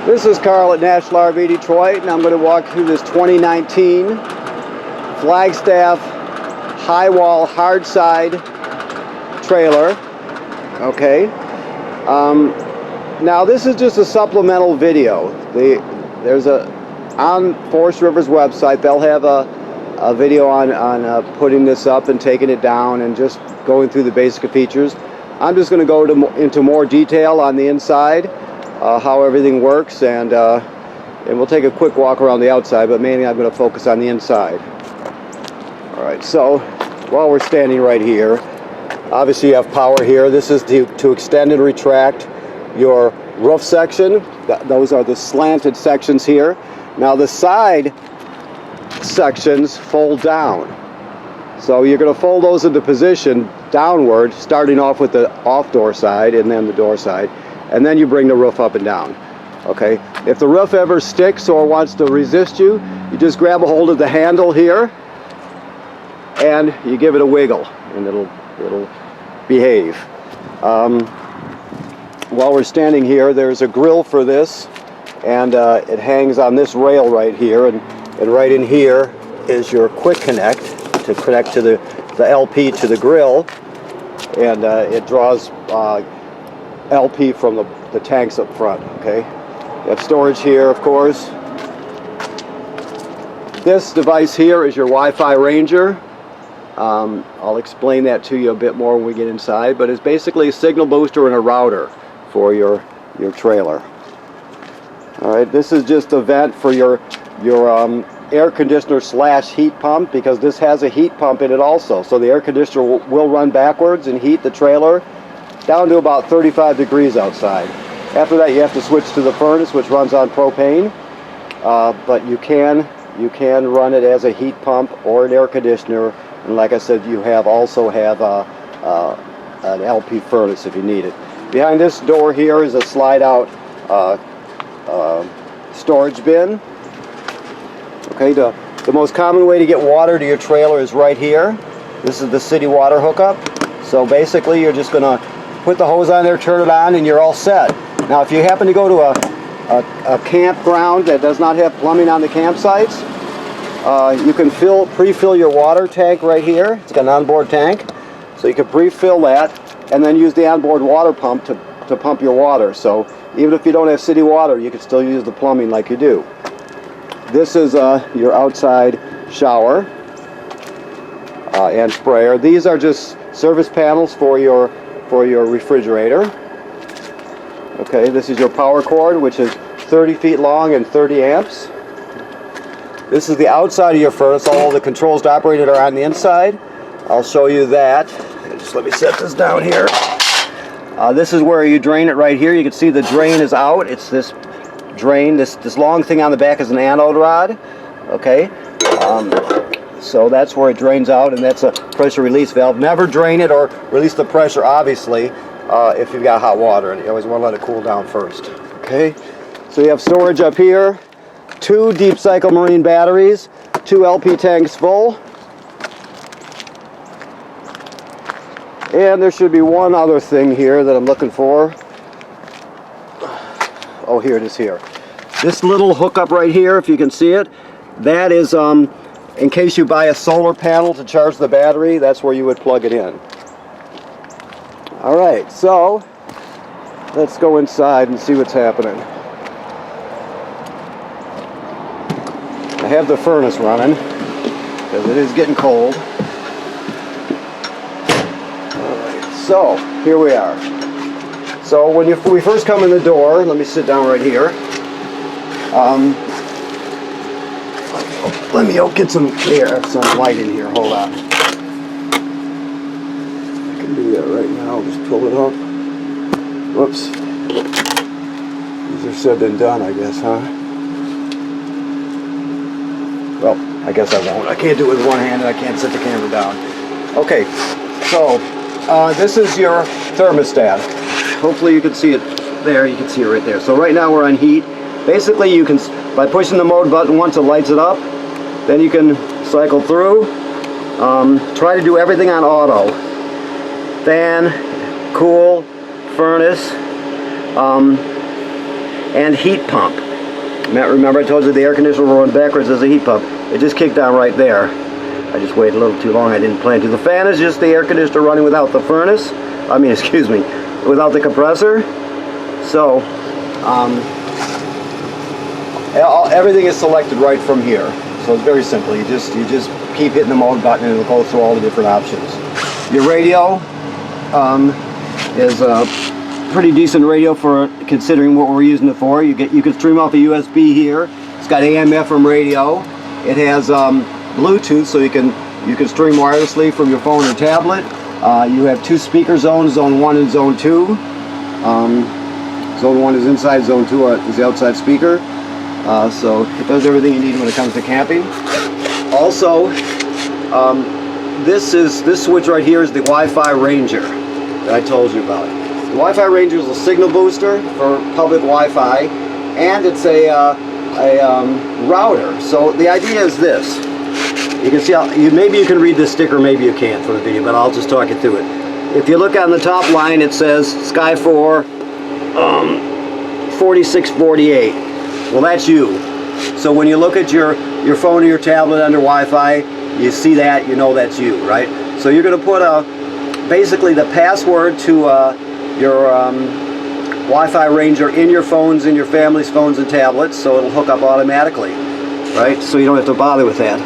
This is Carl at National RV Detroit, and I'm going to walk through this 2019 Flagstaff high wall hard side trailer. Okay. Now this is just a supplemental video. There's on Forest River's website, they'll have a video on putting this up and taking it down and just going through the basic features. I'm just going to go into more detail on the inside, how everything works, and we'll take a quick walk around the outside, but mainly I'm going to focus on the inside. Alright, so while we're standing right here, obviously you have power here. This is to extend and retract your roof section. Those are the slanted sections here. Now the side sections fold down. So you're going to fold those into position downward, starting off with the off-door side and then the door side, and then you bring the roof up and down. Okay, if the roof ever sticks or wants to resist you, you just grab a hold of the handle here and you give it a wiggle and it'll behave. While we're standing here, there's a grill for this, and it hangs on this rail right here, and right in here is your quick connect to connect to the LP to the grill, and it draws LP from the tanks up front. Okay, you have storage here, of course. This device here is your Wi-Fi Ranger. I'll explain that to you a bit more when we get inside, but it's basically a signal booster and a router for your trailer. Alright, this is just a vent for your air conditioner / heat pump, because this has a heat pump in it also. So the air conditioner will run backwards and heat the trailer down to about 35 degrees outside. After that you have to switch to the furnace, which runs on propane, but you can run it as a heat pump or an air conditioner, and like I said, you also have an LP furnace if you need it. Behind this door here is a slide out storage bin. Okay, the most common way to get water to your trailer is right here. This is the city water hookup. So basically you're just going to put the hose on there, turn it on, and you're all set. Now if you happen to go to a campground that does not have plumbing on the campsites, you can pre-fill your water tank right here. It's got an onboard tank, so you can pre-fill that and then use the onboard water pump to pump your water. So even if you don't have city water, you can still use the plumbing like you do. This is your outside shower and sprayer. These are just service panels for your refrigerator. Okay, this is your power cord, which is 30 feet long and 30 amps. This is the outside of your furnace. All the controls to operate it are on the inside. I'll show you that. Just let me set this down here. This is where you drain it right here. You can see the drain is out. It's this drain. This long thing on the back is an anode rod. Okay. So that's where it drains out, and that's a pressure release valve. Never drain it or release the pressure, obviously, if you've got hot water, and you always want to let it cool down first. Okay. So you have storage up here. 2 deep cycle marine batteries, 2 LP tanks full, and there should be one other thing here that I'm looking for. Oh, here it is here. This little hookup right here, if you can see it, that is in case you buy a solar panel to charge the battery, that's where you would plug it in. Alright, so let's go inside and see what's happening. I have the furnace running because it is getting cold. Alright, so here we are. So when we first come in the door, let me sit down right here. Let me get some light in here. Hold on. I can do that right now. I'll just pull it up. Whoops. Easier said than done, I guess, huh? Well, I guess I won't. I can't do it with one hand, and I can't set the camera down. Okay, so this is your thermostat. Hopefully you can see it there. You can see it right there. So right now we're on heat. Basically, you can, by pushing the mode button once, it lights it up. Then you can cycle through. Try to do everything on auto. Fan, cool, furnace. and heat pump. Remember I told you the air conditioner will run backwards as a heat pump. It just kicked on right there. I just waited a little too long. I didn't plan to. The fan is just the air conditioner running without the furnace. I mean, excuse me, without the compressor. So, everything is selected right from here. So it's very simple. You just keep hitting the mode button and it'll go through all the different options. Your radio is a pretty decent radio for considering what we're using it for. You can stream off a USB here. It's got AM/FM radio. It has Bluetooth, so you can stream wirelessly from your phone or tablet. You have 2 speaker zones, Zone 1 and Zone 2. Zone 1 is inside, Zone 2 is the outside speaker. So it does everything you need when it comes to camping. Also, this switch right here is the Wi-Fi Ranger that I told you about. The Wi-Fi Ranger is a signal booster for public Wi-Fi, and it's a router. So the idea is this. You can see how, maybe you can read this sticker, maybe you can't for the video, but I'll just talk you through it. If you look on the top line, it says Sky4 4648. Well, that's you. So when you look at your phone or your tablet under Wi-Fi, you see that, you know that's you, right? So you're going to put basically the password to your Wi-Fi Ranger in your phones, in your family's phones and tablets, so it'll hook up automatically, right? So you don't have to bother with that.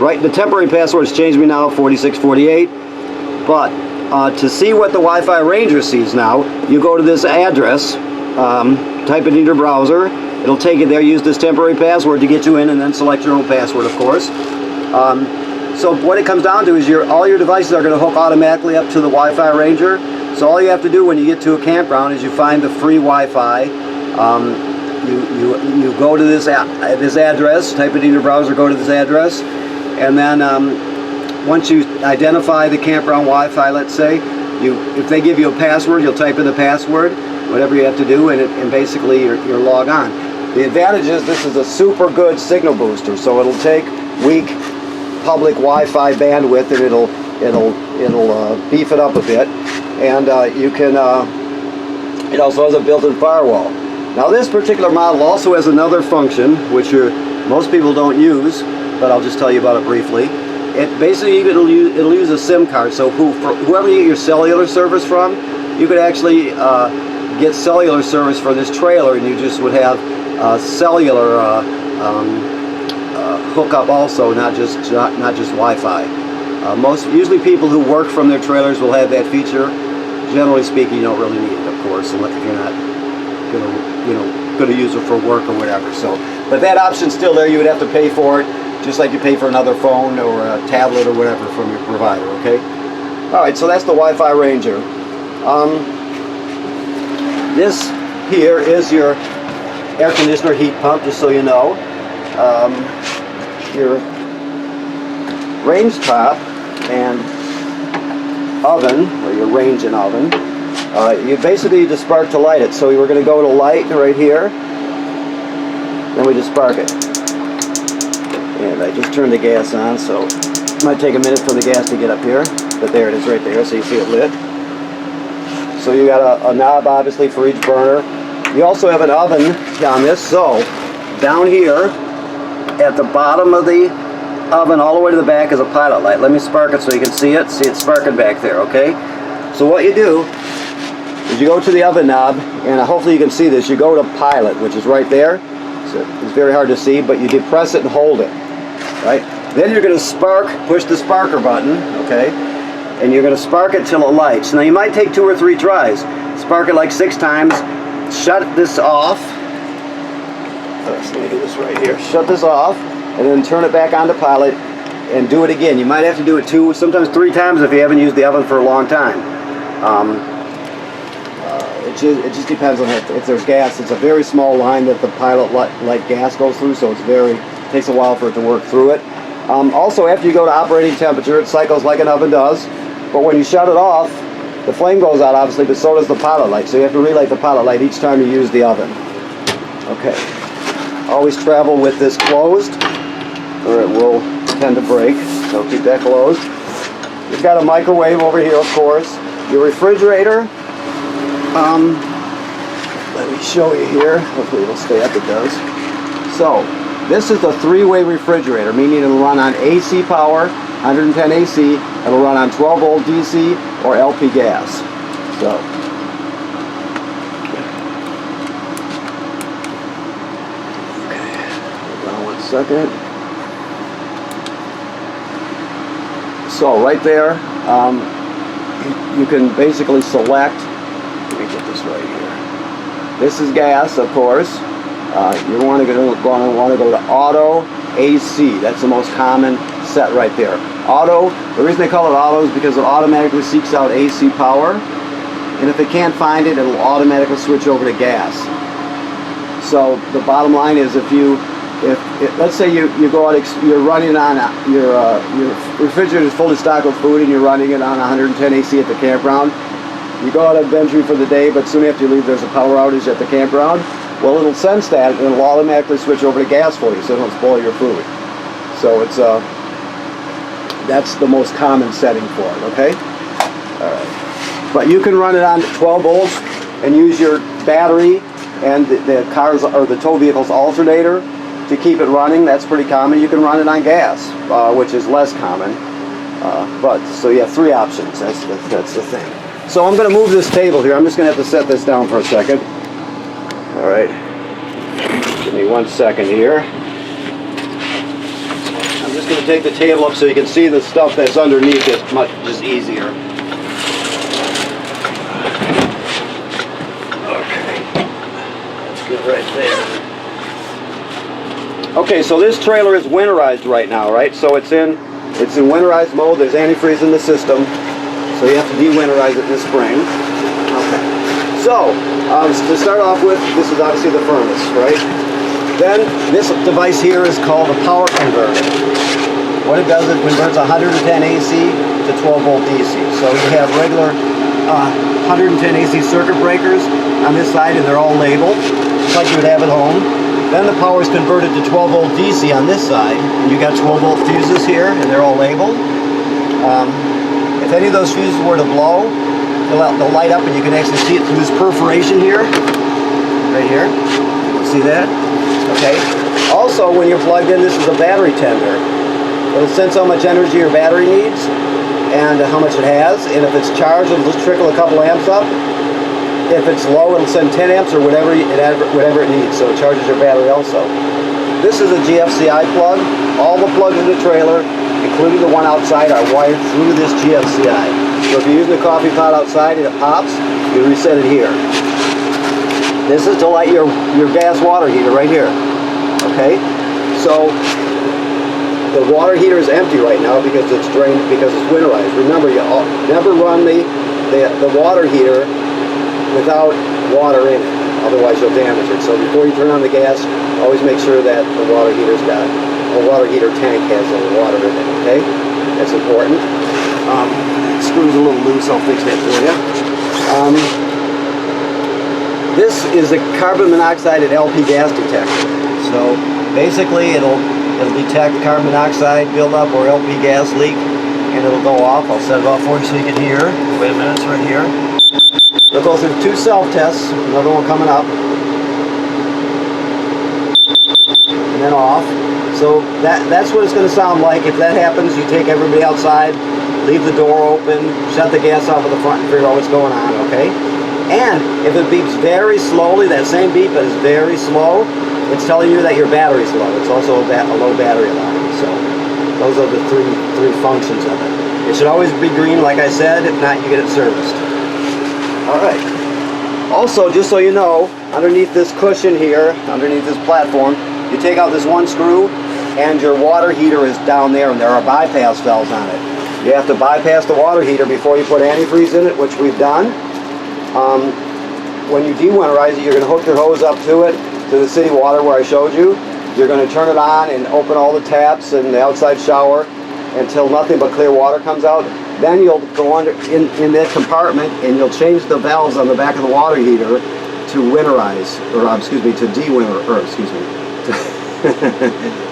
Right, the temporary password has changed me now, 4648, but to see what the Wi-Fi Ranger sees now, you go to this address, type it in your browser, it'll take you there, use this temporary password to get you in, and then select your own password, of course. So what it comes down to is all your devices are going to hook automatically up to the Wi-Fi Ranger. So all you have to do when you get to a campground is you find the free Wi-Fi. You go to this address, type it in your browser, go to this address, and then once you identify the campground Wi-Fi, let's say, if they give you a password, you'll type in the password, whatever you have to do, and basically you're logged on. The advantage is this is a super good signal booster, so it'll take weak public Wi-Fi bandwidth and it'll beef it up a bit, and you can. It also has a built-in firewall. Now this particular model also has another function which most people don't use, but I'll just tell you about it briefly. Basically it'll use a SIM card, so whoever you get your cellular service from, you could actually get cellular service for this trailer, and you just would have cellular hookup also, not just Wi-Fi. Usually people who work from their trailers will have that feature. Generally speaking, you don't really need it, of course, unless if you're not going to use it for work or whatever. So, but that option's still there. You would have to pay for it, just like you pay for another phone or a tablet or whatever from your provider. Okay. All right. So that's the Wi-Fi Ranger. This here is your air conditioner heat pump, just so you know. Your range top and oven, or your range and oven, you basically need to spark to light it. So we're going to go to light right here, then we just spark it. And I just turned the gas on, so it might take a minute for the gas to get up here, but there it is right there, so you see it lit. So you got a knob obviously for each burner. You also have an oven on this, so down here at the bottom of the oven all the way to the back is a pilot light. Let me spark it so you can see it. See it sparking back there, okay? So what you do is you go to the oven knob, and hopefully you can see this. You go to pilot, which is right there. So it's very hard to see, but you depress it and hold it, right? Then you're going to push the sparker button, okay? And you're going to spark it till it lights. Now you might take 2 or 3 tries. Spark it like 6 times. Shut this off. Let me do this right here. Shut this off, and then turn it back on to pilot, and do it again. You might have to do it 2, sometimes 3 times if you haven't used the oven for a long time. It just depends on if there's gas. It's a very small line that the pilot light gas goes through, so it takes a while for it to work through it. Also, after you go to operating temperature, it cycles like an oven does, but when you shut it off, the flame goes out obviously, but so does the pilot light, so you have to relight the pilot light each time you use the oven. Okay. Always travel with this closed, or it will tend to break, so keep that closed. You've got a microwave over here, of course. Your refrigerator let me show you here. Hopefully it'll stay up, it does. So, this is a 3-way refrigerator, meaning it'll run on AC power, 110 AC, it'll run on 12 volt DC or LP gas. So, okay, hold on 1 second. So right there, you can basically select, let me get this right here. This is gas, of course. You want to go to auto AC. That's the most common set right there. Auto, the reason they call it auto is because it automatically seeks out AC power. And if it can't find it, it'll automatically switch over to gas. So the bottom line is let's say you go out, you're running on your refrigerator is fully stocked with food and you're running it on 110 AC at the campground. You go out adventuring for the day, but soon after you leave there's a power outage at the campground. Well, it'll sense that and it'll automatically switch over to gas for you, so it don't spoil your food. So it's that's the most common setting for it. Okay. All right. But you can run it on 12 volts and use your battery and the car's or the tow vehicle's alternator to keep it running. That's pretty common. You can run it on gas, which is less common. So you have 3 options. That's the thing. So I'm going to move this table here. I'm just going to have to set this down for a second. All right. Give me 1 second here. I'm just going to take the table up so you can see the stuff that's underneath it much just easier. Okay. That's good right there. Okay, so this trailer is winterized right now, right? So it's in winterized mode. There's antifreeze in the system, so you have to de-winterize it this spring. Okay. So to start off with, this is obviously the furnace, right? Then this device here is called a power converter. What it does is it converts 110 AC to 12 volt DC. So you have regular 110 AC circuit breakers on this side, and they're all labeled, just like you would have at home. Then the power is converted to 12 volt DC on this side, and you got 12 volt fuses here, and they're all labeled. If any of those fuses were to blow, they'll light up, and you can actually see it through this perforation here, right here. See that? Okay. Also, when you're plugged in, this is a battery tender. It'll sense how much energy your battery needs and how much it has, and if it's charged, it'll just trickle a couple amps up. If it's low, it'll send 10 amps or whatever it needs, so it charges your battery also. This is a GFCI plug. All the plugs in the trailer, including the one outside, are wired through this GFCI. So if you're using a coffee pot outside and it pops, you reset it here. This is to light your gas water heater right here. Okay? So the water heater is empty right now because it's drained, because it's winterized. Remember, you never run the water heater without water in it, otherwise you'll damage it. So before you turn on the gas, always make sure that the water heater tank has a little water in it, okay? That's important. Screw's a little loose, I'll fix that for you. This is a carbon monoxide and LP gas detector. So basically it'll detect carbon monoxide buildup or LP gas leak, and it'll go off. I'll set it off for you so you can hear. Wait a minute, it's right here. It'll go through 2 self-tests, another one coming up, and then off. So that's what it's going to sound like. If that happens, you take everybody outside, leave the door open, shut the gas off at the front, and figure out what's going on, okay? And if it beeps very slowly, that same beep is very slow, it's telling you that your battery's low. It's also a low battery alarm. So those are the three functions of it. It should always be green, like I said. If not, you get it serviced. All right. Also, just so you know, underneath this cushion here, underneath this platform, you take out this one screw, and your water heater is down there, and there are bypass valves on it. You have to bypass the water heater before you put antifreeze in it, which we've done. When you de-winterize it, you're going to hook your hose up to it, to the city water where I showed you. You're going to turn it on and open all the taps and the outside shower until nothing but clear water comes out. Then you'll go under in that compartment and you'll change the valves on the back of the water heater to winterize, or excuse me, to de-winter, or excuse me,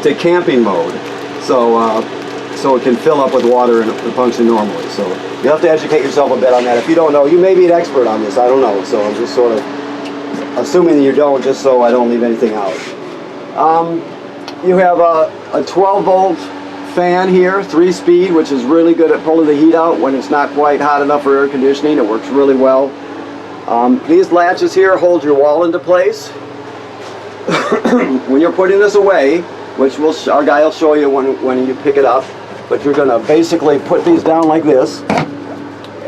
to camping mode. So it can fill up with water and function normally. So you have to educate yourself a bit on that. If you don't know, you may be an expert on this. I don't know. So I'm just sort of assuming you don't, just so I don't leave anything out. You have a 12-volt fan here, 3-speed, which is really good at pulling the heat out when it's not quite hot enough for air conditioning. It works really well. These latches here hold your wall into place. When you're putting this away, which our guy will show you when you pick it up, but you're going to basically put these down like this,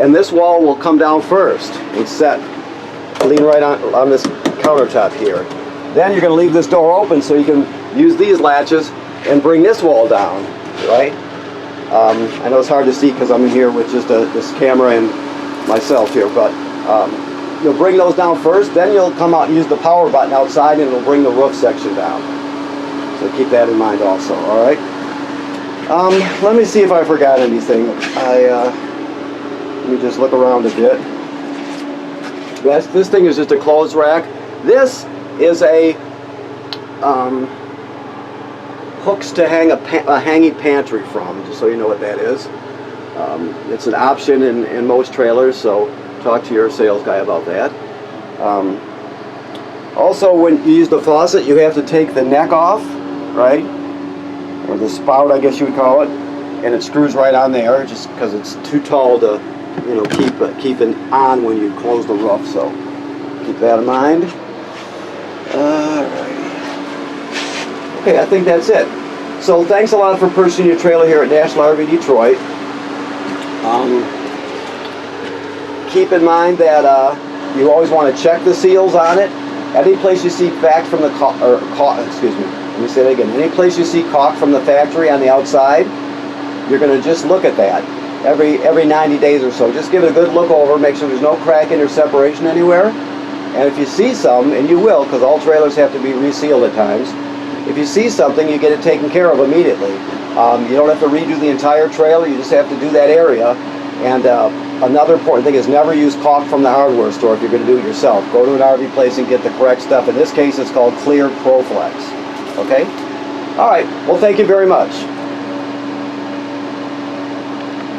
and this wall will come down first. It's set, lean right on this countertop here. Then you're going to leave this door open so you can use these latches and bring this wall down, right? I know it's hard to see because I'm in here with just this camera and myself here, but you'll bring those down first, then you'll come out and use the power button outside and it'll bring the roof section down. So keep that in mind also, all right? Let me see if I forgot anything. Let me just look around a bit. This thing is just a clothes rack. This is a hooks to hang a hanging pantry from, just so you know what that is. It's an option in most trailers, so talk to your sales guy about that. Also, when you use the faucet, you have to take the neck off, right? Or the spout, I guess you would call it, and it screws right on there, just because it's too tall to, you know, keep it on when you close the roof. So keep that in mind. Alrighty. Okay, I think that's it. So thanks a lot for purchasing your trailer here at National RV Detroit. Keep in mind that you always want to check the seals on it. Any place you see fact from the let me say that again. Any place you see caulk from the factory on the outside, you're going to just look at that every 90 days or so. Just give it a good look over, make sure there's no cracking or separation anywhere. And if you see some, and you will, because all trailers have to be resealed at times, if you see something, you get it taken care of immediately. You don't have to redo the entire trailer, you just have to do that area. And another important thing is never use caulk from the hardware store if you're going to do it yourself. Go to an RV place and get the correct stuff. In this case, it's called Clear ProFlex. Okay? All right. Well, thank you very much.